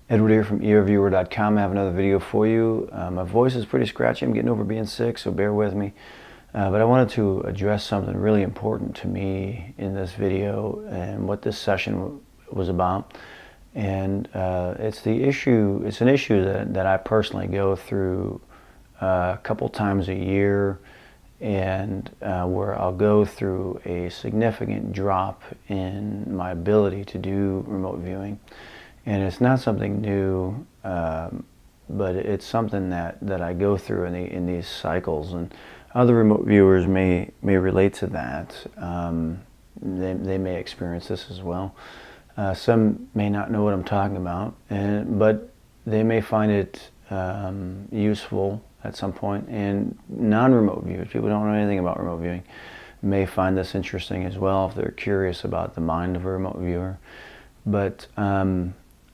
Edward here from earviewer.com. I have another video for you. My voice is pretty scratchy. I'm getting over being sick, so bear with me. But I wanted to address something really important to me in this video and what this session was about. And it's an issue that I personally go through a couple times a year, and where I'll go through a significant drop in my ability to do remote viewing. And it's not something new, but it's something that I go through in these cycles, and other remote viewers may relate to that. They may experience this as well. Some may not know what I'm talking about, but they may find it useful at some point. And non-remote viewers, people who don't know anything about remote viewing, may find this interesting as well if they're curious about the mind of a remote viewer. But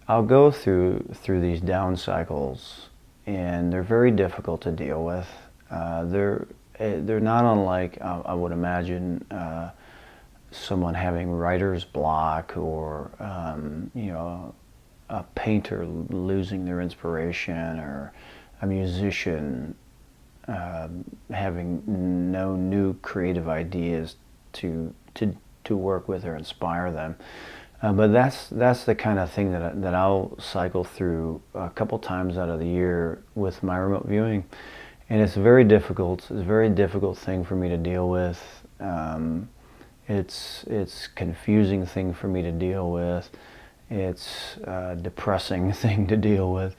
I'll go through these down cycles, and they're very difficult to deal with. They're not unlike I would imagine someone having writer's block, or a painter losing their inspiration, or a musician having no new creative ideas to work with or inspire them. But that's the kind of thing that I'll cycle through a couple times out of the year with my remote viewing, and it's very difficult. It's a very difficult thing for me to deal with. It's confusing thing for me to deal with. It's a depressing thing to deal with,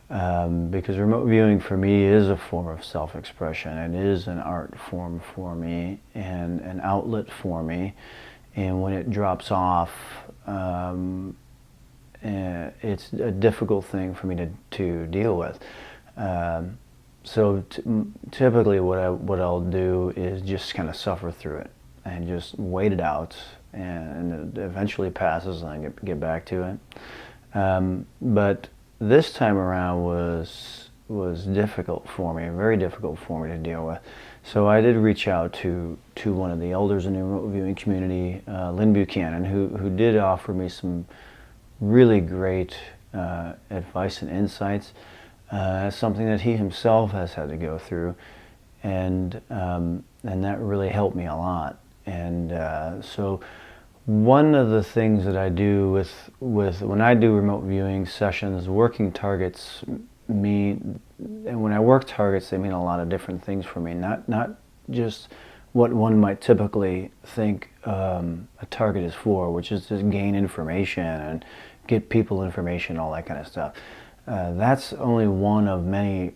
because remote viewing for me is a form of self-expression. It is an art form for me and an outlet for me. And when it drops off, it's a difficult thing for me to deal with. So typically what I'll do is just kind of suffer through it and just wait it out, and it eventually passes and I get back to it. But this time around was difficult for me, very difficult for me to deal with. So I did reach out to one of the elders in the remote viewing community, Lynn Buchanan, who did offer me some really great advice and insights. Something that he himself has had to go through, and that really helped me a lot. And so one of the things that I do with when I do remote viewing sessions, working targets mean, and when I work targets, they mean a lot of different things for me. Not just what one might typically think a target is for, which is to gain information and get people information, all that kind of stuff. That's only one of many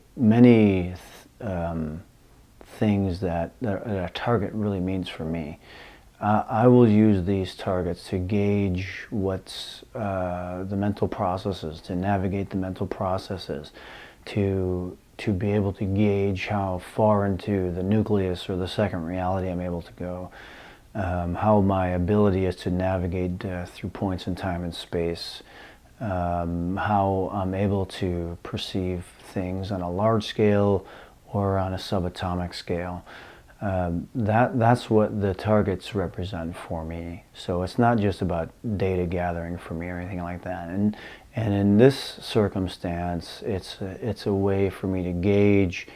things that a target really means for me. I will use these targets to gauge what's the mental processes, to navigate the mental processes, to be able to gauge how far into the nucleus or the second reality I'm able to go, how my ability is to navigate through points in time and space, how I'm able to perceive things on a large scale or on a subatomic scale. That's what the targets represent for me. So it's not just about data gathering for me or anything like that. And in this circumstance, it's a way for me to gauge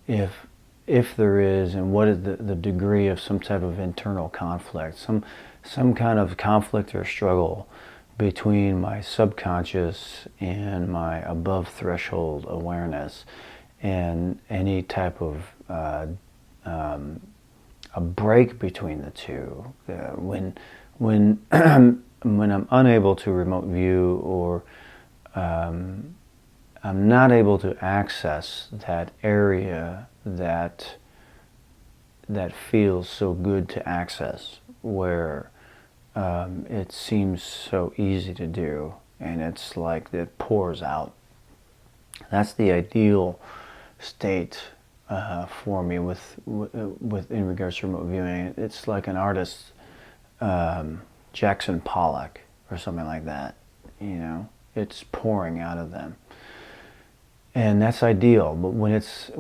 if there is, and what is the degree of some type of internal conflict, some kind of conflict or struggle between my subconscious and my above threshold awareness, and any type of a break between the two. When when I'm unable to remote view, or I'm not able to access that area that feels so good to access, where it seems so easy to do, and it's like it pours out. That's the ideal state for me with in regards to remote viewing. It's like an artist, Jackson Pollock or something like that. It's pouring out of them, and that's ideal. But when it's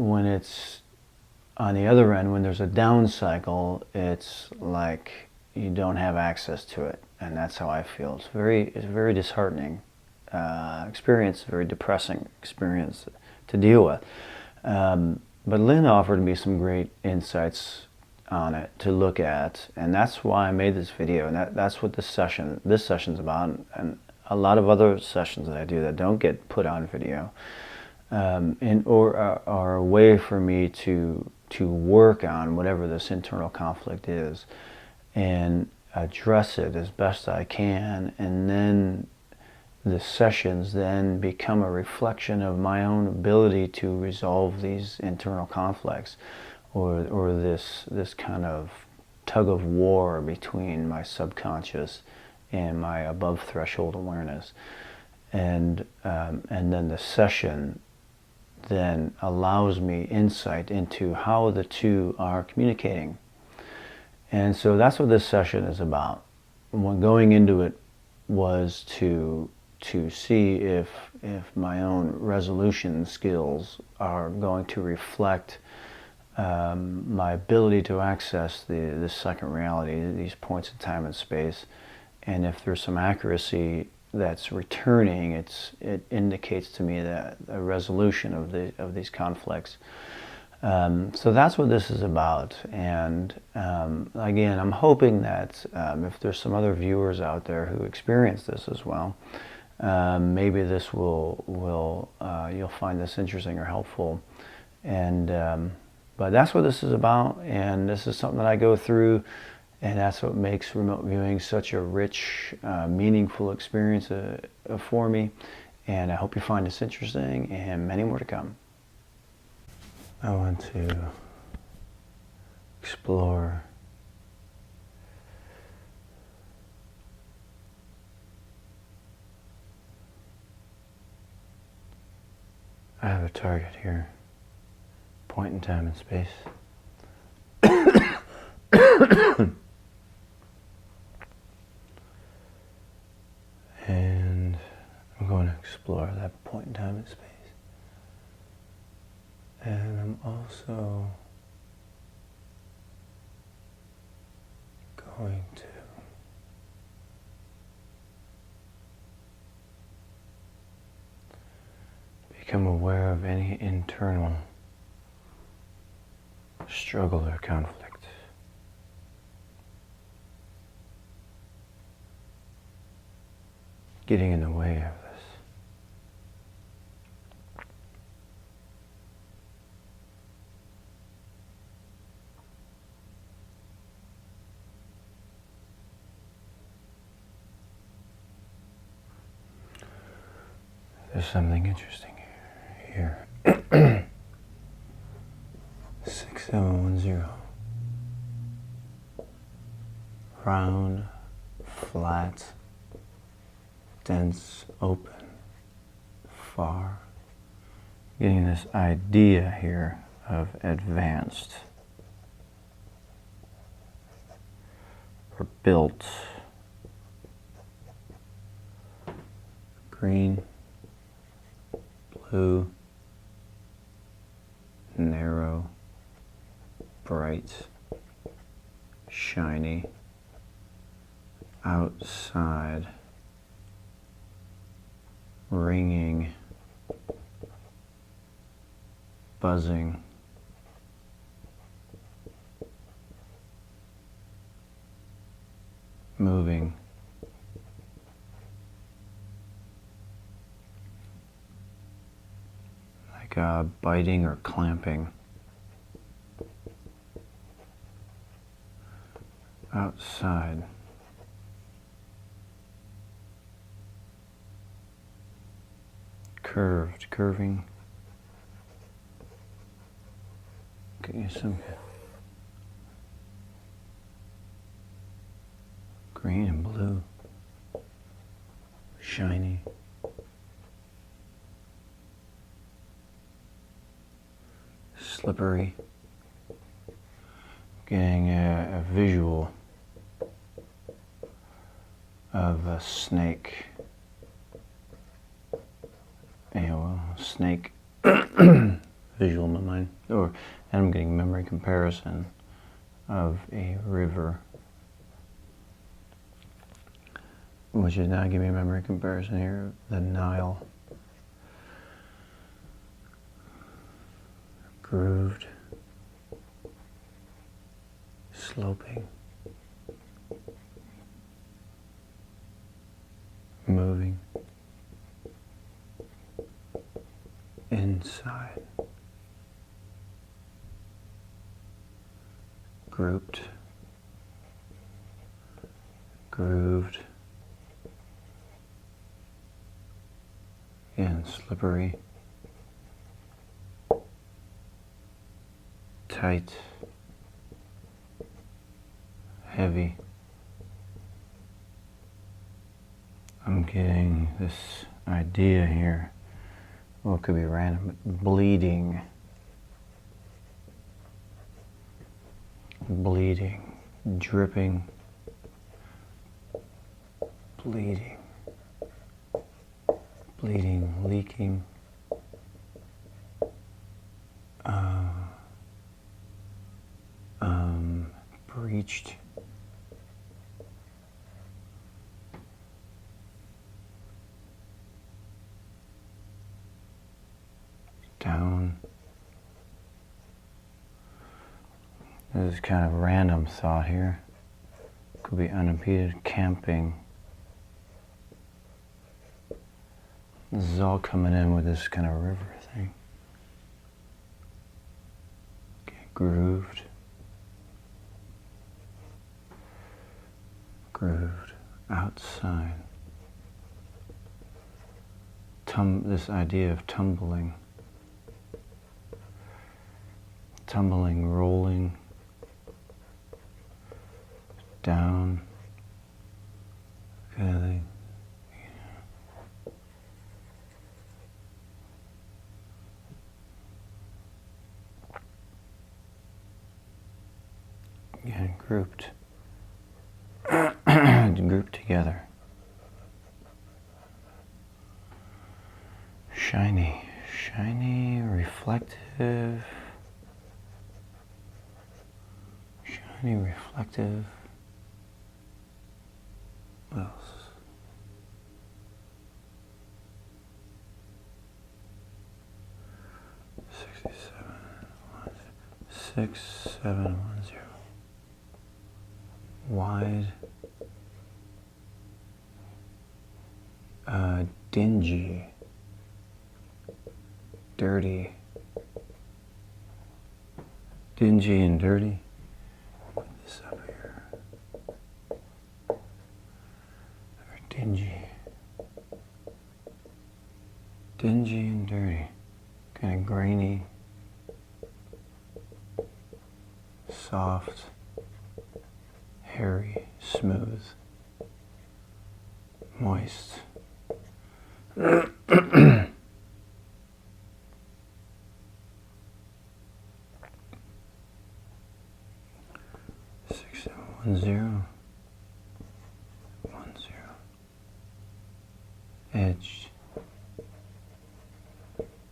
on the other end, when there's a down cycle, it's like you don't have access to it, and that's how I feel. It's very disheartening experience, a very depressing experience to deal with. But Lynn offered me some great insights on it to look at, and that's why I made this video, and that's what this session's about, and a lot of other sessions that I do that don't get put on video, or are a way for me to work on whatever this internal conflict is and address it as best I can, and then the sessions then become a reflection of my own ability to resolve these internal conflicts, or this kind of tug of war between my subconscious and my above threshold awareness, and then the session then allows me insight into how the two are communicating. And so that's what this session is about. When going into it was to see if my own resolution skills are going to reflect my ability to access the second reality, these points of time and space, and if there's some accuracy that's returning, it indicates to me that a resolution of these conflicts. So that's what this is about. And again, I'm hoping that if there's some other viewers out there who experience this as well, maybe this you'll find this interesting or helpful. And but that's what this is about, and this is something that I go through, and that's what makes remote viewing such a rich, meaningful experience for me. And I hope you find this interesting, and many more to come. I want to explore I have a target here, point in time and space. And I'm going to explore that point in time and space. And I'm also going to become aware of any internal struggle or conflict. Getting in the way of this. There's something interesting here. 6710. Round, flat, dense, open, far. Getting this idea here of advanced or built. Green, blue, narrow, bright, shiny, outside, ringing, buzzing, moving, like biting or clamping, outside, curved, curving. Get you some green and blue, shiny, slippery. Getting a visual of a snake. Snake visual in my mind, and I'm getting memory comparison of a river. which is now giving me a memory comparison here of the Nile. Grooved, sloping, moving, inside, grouped, grooved, and slippery, tight, heavy. I'm getting this idea here. Well, it could be random, but bleeding. Bleeding, dripping, bleeding, bleeding, leaking. Breached. Down. This is kind of random thought here. Could be unimpeded, camping. This is all coming in with this kind of river thing. Okay, grooved. Grooved. Outside. This idea of tumbling. Tumbling, rolling. Down. Kind of thing. Again, grouped. Grouped together. Shiny, shiny, reflective. Shiny, reflective. What else? Six, seven, 1, 0. Wide. Dingy. Dirty. Dingy and dirty. Put this up here. Or dingy. Dingy and dirty. Kind of grainy. Soft. Hairy. Smooth. Moist. 6, 7, 1, 0. 1, 0. Edged.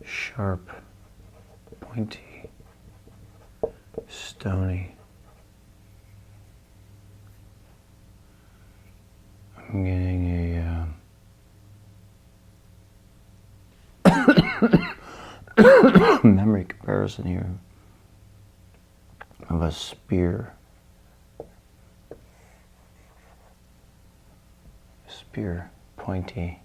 Sharp. Pointy. Stony. I'm getting a memory comparison here of a spear. Spear, pointy.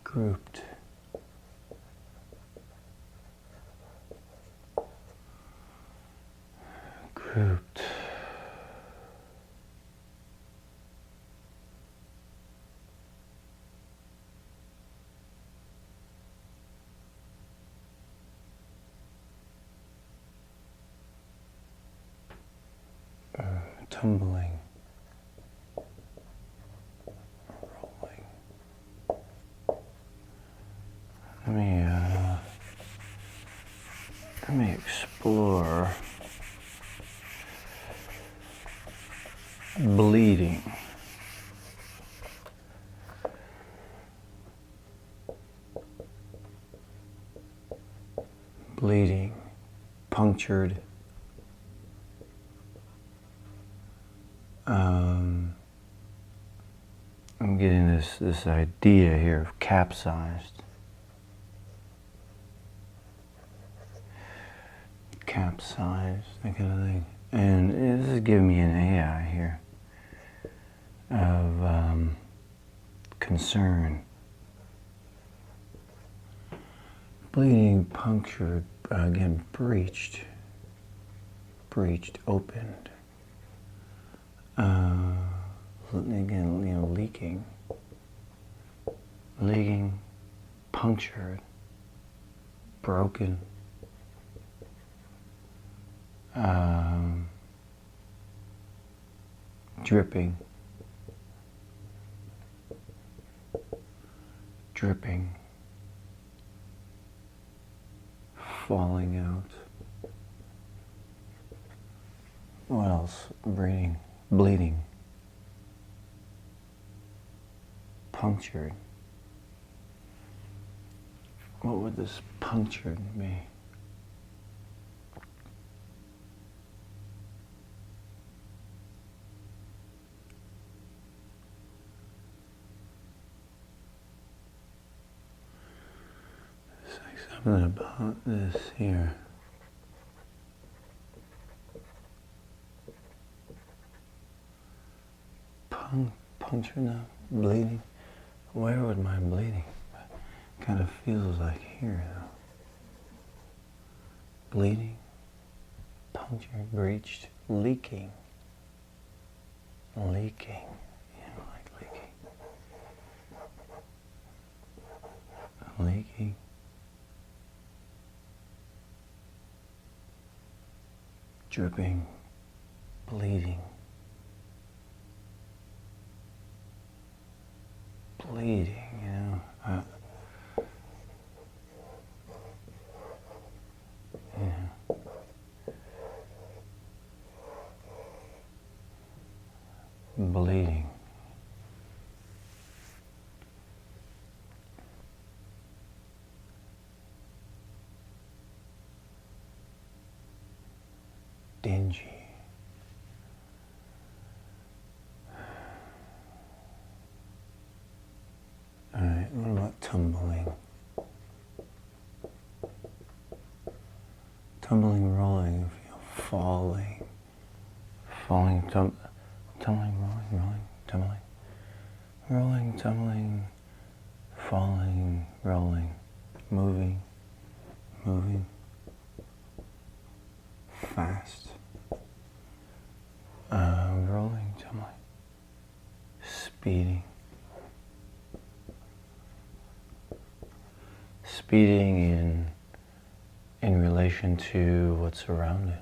Grouped. Grouped. Tumbling. Rolling. Let me explore bleeding. Bleeding, punctured, I'm getting this idea here of capsized. Capsized, that kind of thing. And this is giving me an AI here of concern. Bleeding, punctured, again, breached, opened. Again, leaking, punctured, broken. Dripping, falling out. What else? Bleeding, punctured. What would this punctured be? There's like something about this here. Puncture now, bleeding. Where would my bleeding? Kind of feels like here though. Bleeding, punctured, breached, leaking. Yeah, like leaking. Leaking. Dripping, bleeding. Bleeding, bleeding. Dingy. Alright, what about tumbling? Tumbling, rolling, falling, tumbling, rolling, tumbling, falling, rolling, moving, fast, rolling, tumbling, speeding. Speeding in relation to what's around it.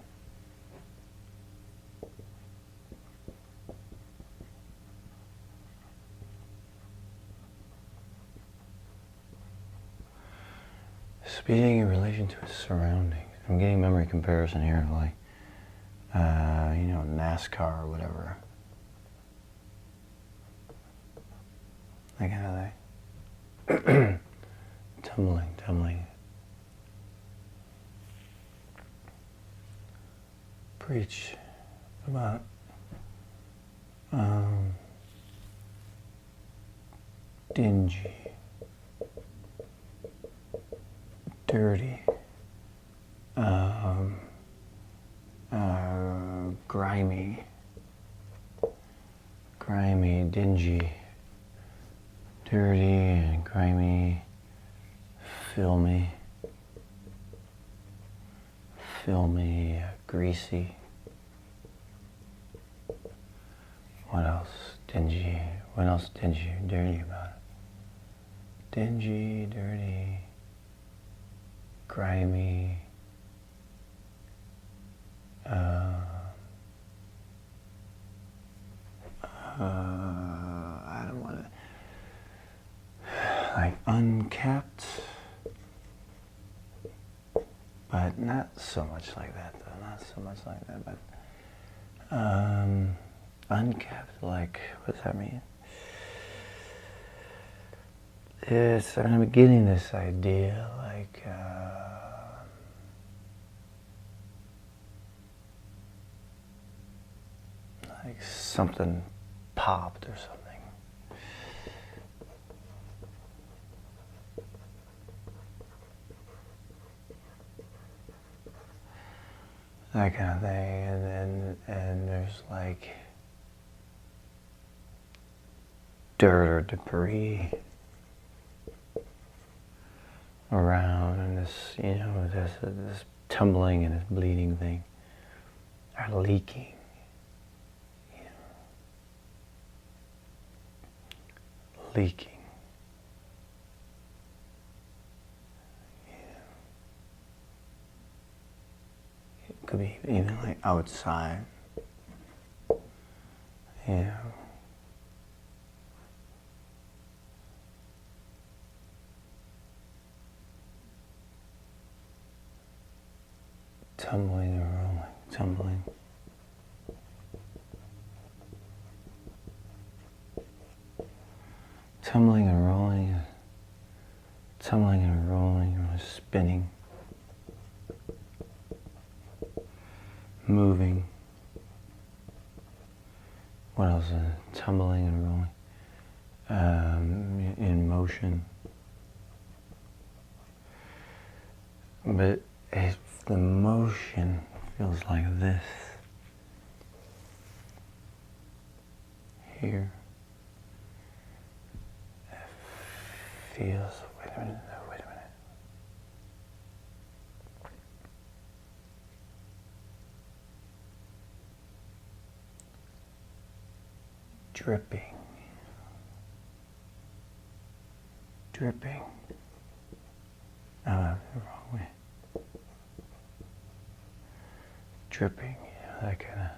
Speeding in relation to its surroundings. I'm getting memory comparison here, like, NASCAR or whatever. That kind of thing. Tumbling. Preach about dingy, dirty, grimy, dingy, dirty and grimy, filmy, greasy. What else? Dingy. What else dingy, dirty about it? Dingy, dirty, grimy, I don't want to, like unkept, but not so much like that though, but unkept, like, what does that mean? I'm getting this idea, like, like something popped or something. That kind of thing, and there's like dirt or debris around, and this, you know, this tumbling and this bleeding thing are leaking, you know, leaking. Could be even like outside, you know. Tumbling and rolling, tumbling. Tumbling and rolling, tumbling and rolling, spinning. Moving. What else? Tumbling and rolling. In motion. But if the motion feels like this, here, it feels, wait a minute. Dripping. Dripping. Oh, the wrong way. Dripping, yeah, that kind of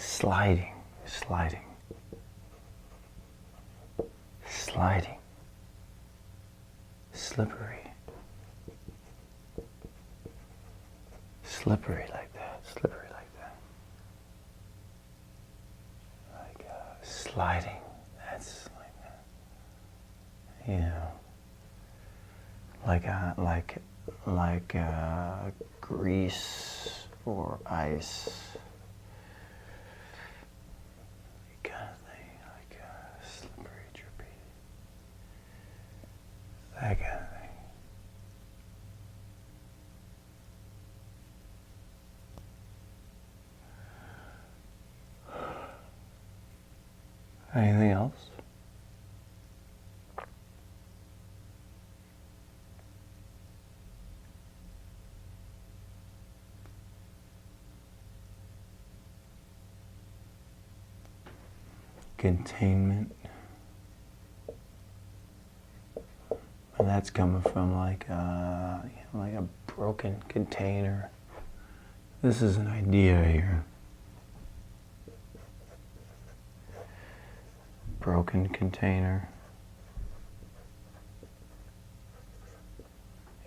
sliding, sliding, sliding, slippery, slippery like that, slippery like that. Like sliding, that's like that. You know, like grease or ice, kind of thing, like slippery, drippy, that kind of thing. Anything else? Containment, and that's coming from like like a broken container. This is an idea here. Broken container.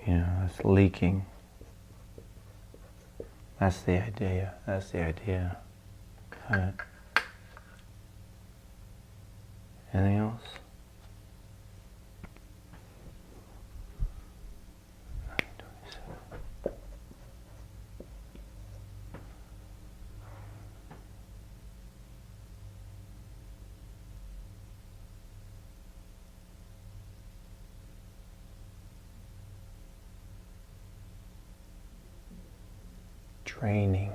You know, it's leaking. That's the idea. That's the idea. Kind of. Anything else? Draining.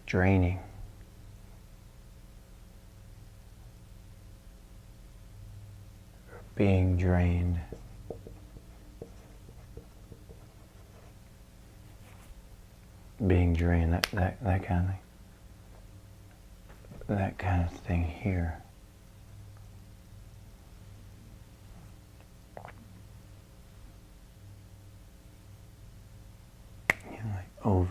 Draining. Being drained. Being drained, that kind of thing. That kind of thing here. You know, like over.